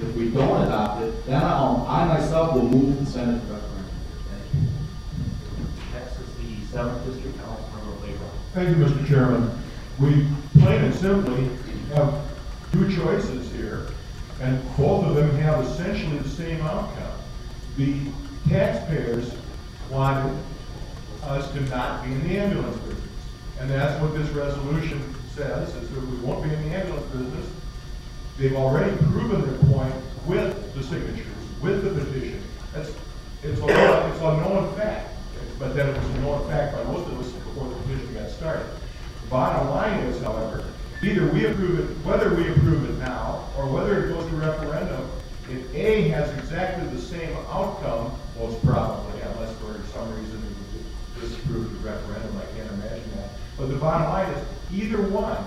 If we don't adopt it, then I myself will move the Senate referendum. Thank you. Next is the 7th District Councilmember Labor. Thank you, Mr. Chairman. We plain and simply have two choices here, and both of them have essentially the same outcome. The taxpayers wanted us to not be in the ambulance business, and that's what this resolution says, is that we won't be in the ambulance business. They've already proven their point with the signatures, with the petition. It's a known fact, but then it was a known fact by most of us before the petition got started. The bottom line is, however, either we approve it, whether we approve it now, or whether it goes to referendum, if A has exactly the same outcome, most probably, unless for some reason it was disapproved the referendum, I can't imagine that. But the bottom line is, either one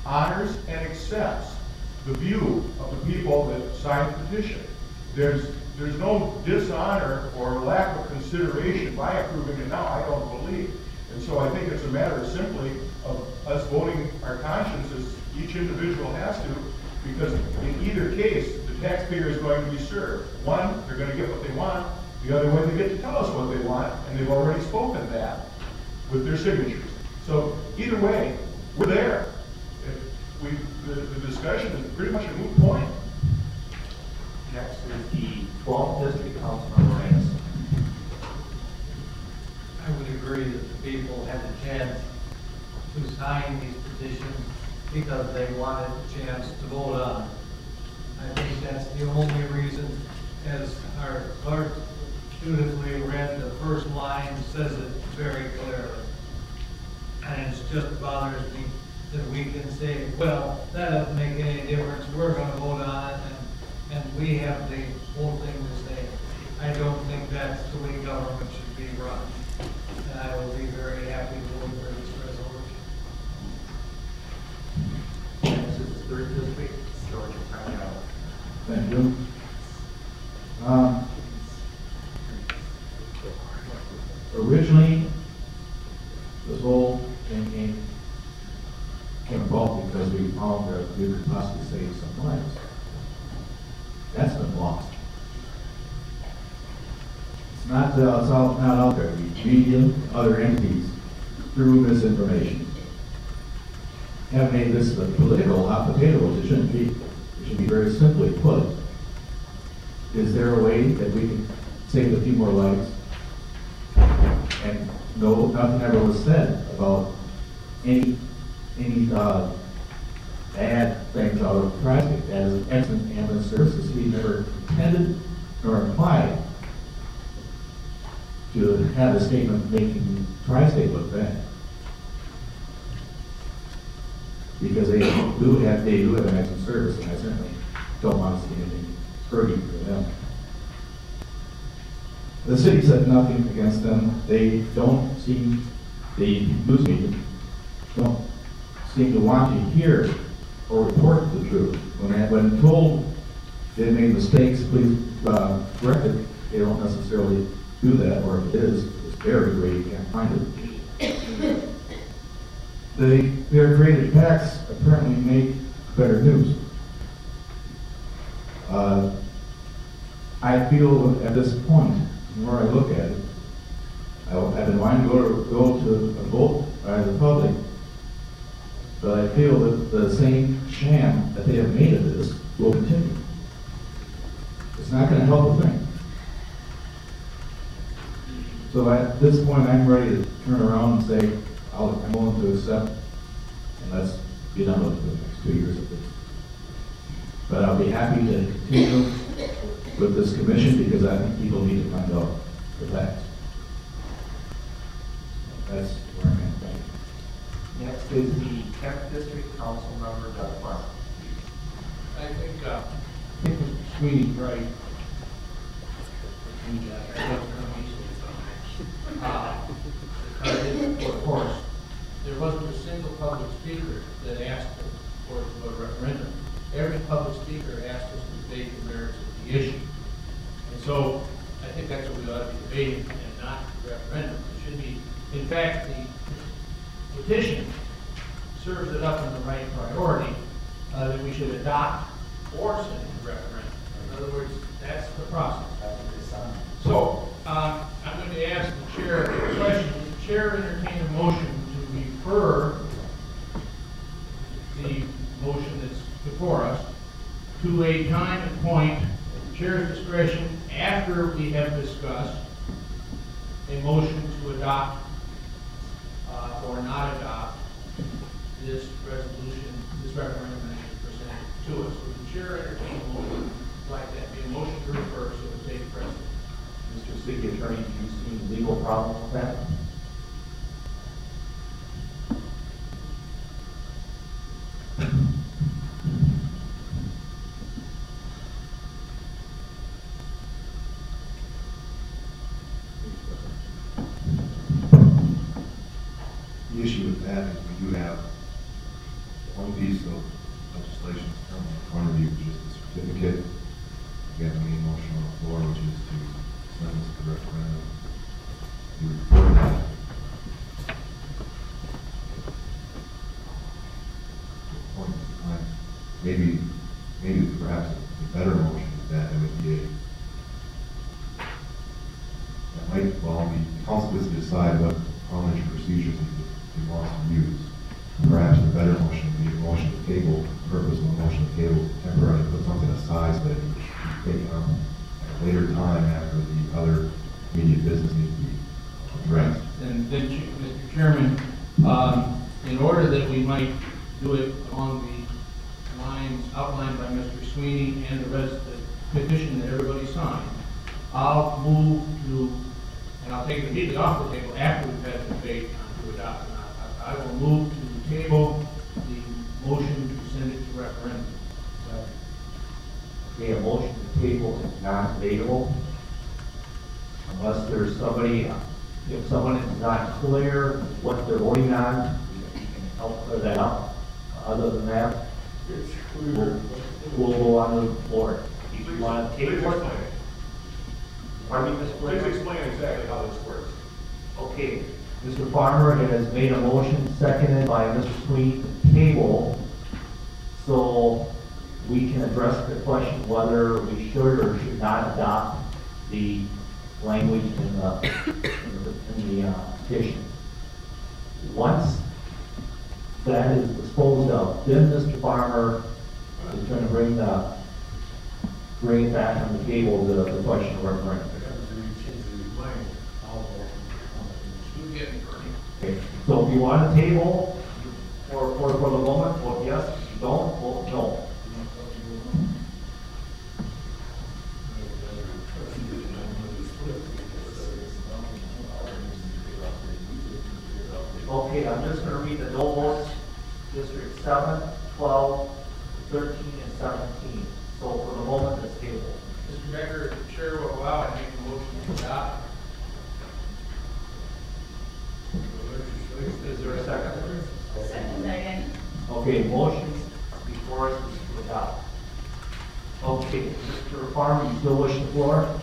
honors and accepts the view of the people that signed the petition. There's no dishonor or lack of consideration by approving it now, I don't believe. And so I think it's a matter simply of us voting our consciences, each individual has to, because in either case, the taxpayer is going to be served. One, they're going to get what they want. The other way, they get to tell us what they want, and they've already spoken that with their signatures. So either way, we're there. The discussion is pretty much a moot point. Next is the 12th District Councilmember Reyes. I would agree that the people had the chance to sign these petitions because they wanted a chance to vote on it. I think that's the only reason, as our clerk dutifully read the first line, says it very clearly. And it just bothers me that we can say, well, that doesn't make any difference, we're going to vote on it, and we have the whole thing to say. I don't think that's the way government should be run. And I will be very happy to vote for this resolution. Next is the 3rd District, Georgia County. Thank you. Originally, this whole thing came about because we found that we could possibly save some lives. That's been lost. It's not out there. The media, other entities, through misinformation, have made this a political hot potato, which it shouldn't be. It should be very simply put. Is there a way that we can save a few more lives? And no, nothing ever was said about any bad things out of Tri-State. As an excellent ambulance services, we never intended nor implied to have a statement making Tri-State look bad. Because they do have an excellent service, and I certainly don't want to see anything hurting for them. The city said nothing against them. They don't seem, the news media don't seem to want to hear or report the truth. When told they made mistakes, please correct it. They don't necessarily do that, or if it is, it's very great, you can't find it. Their created packs apparently make better news. I feel at this point, where I look at it, I've been wanting to go to a vote by the public, but I feel that the same sham that they have made of this will continue. It's not going to help a thing. So at this point, I'm ready to turn around and say, I'm willing to accept, and let's be done with the next 2 years of this. But I'll be happy to continue with this commission because I think people need to find out the facts. That's where I'm at. Thank you. Next is the 10th District Councilmember Doug Farmer. I think Mr. Sweeney's right. Of course, there wasn't a single public speaker that asked for a referendum. Every public speaker asked us to debate the merits of the issue. And so I think that's what we ought to be debating and not the referendum. It should be, in fact, the petition serves it up in the right priority that we should adopt or send it to referendum. process. So, I'm going to ask the chair a question. Does the chair entertain a motion to refer the motion that's before us to a time and point at the chair's discretion after we have discussed a motion to adopt or not adopt this resolution, this referendum that is presented to us? Would the chair entertain a motion like that? Be a motion to refer so it takes precedent. Mr. City Attorney, do you see legal problem with that? The issue with that is we do have one piece of legislation that's currently in front of you, which is the certificate. We have a main motion on the floor, which is to send this to the referendum. You report that. Point in time. Maybe perhaps a better motion is that it would be that might, well, the council gets to decide what parliamentary procedures he wants to use. Perhaps the better motion would be a motion to table. The purpose of a motion to table is to temporarily put something aside so that it can be taken up at a later time after the other immediate business needs to be addressed. And then, Mr. Chairman, in order that we might do it along the lines outlined by Mr. Sweeney and the rest of the petition that everybody signed, I'll move to, and I'll take it immediately off the table after we've had debate on to adopt or not. I will move to table the motion to send it to referendum. Okay, a motion to table is not available unless there's somebody, if someone is not clear what they're voting on, we can help clear that up. Other than that, we'll go on to the floor. If you want to table it. Pardon me, Mr. Blair? Please explain exactly how this works. Okay, Mr. Farmer has made a motion, seconded by Mr. Sweeney, to table, so we can address the question whether we should or should not adopt the language in the petition. Once that is disposed of, then Mr. Farmer is going to bring it back on the table, the question of referendum. Okay. So if you want to table, or for the moment, vote yes. If you don't, vote no. Okay, I'm just going to read the no votes. District 7, 12, 13, and 17. So for the moment, it's tabled. Mr. Becker, if the chair will allow, I make a motion to adopt. Is there a second? Second. Okay, motion before us is to adopt. Okay, Mr. Farmer, you still wish the floor?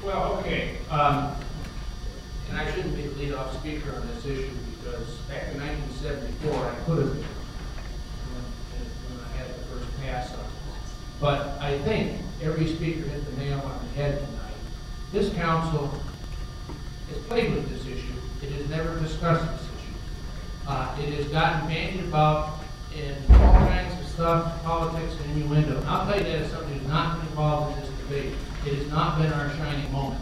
Well, okay, and I shouldn't be the lead-off speaker on this issue because back in 1974, I could have been when I had the first pass on this. But I think every speaker hit the nail on the head tonight. This council has played with this issue. It has never discussed this issue. It has gotten bandied about in all kinds of stuff, politics and innuendo. And I'll tell you that as somebody who's not been involved in this debate, it has not been our shining moment.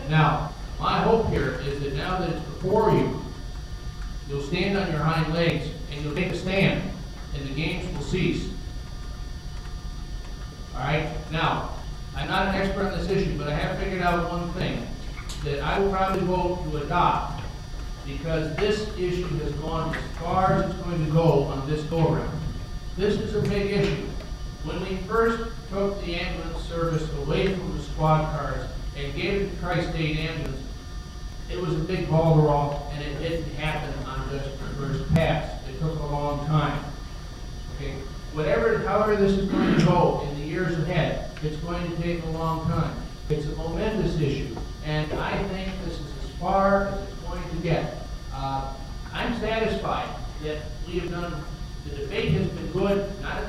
Now, my hope here is that now that it's before you, you'll stand on your hind legs and you'll take a stand, and the games will cease. All right? Now, I'm not an expert on this issue, but I have figured out one thing, that I will probably vote to adopt because this issue has gone as far as it's going to go on this go-around. This is a big issue. When we first took the ambulance service away from the squad cars and gave it to Tri-State Ambulance, it was a big ball to roll, and it didn't happen on just the first pass. It took a long time. Okay, however this is going to go in the years ahead, it's going to take a long time. It's a momentous issue, and I think this is as far as it's going to get. I'm satisfied that we have done, the debate has been good, not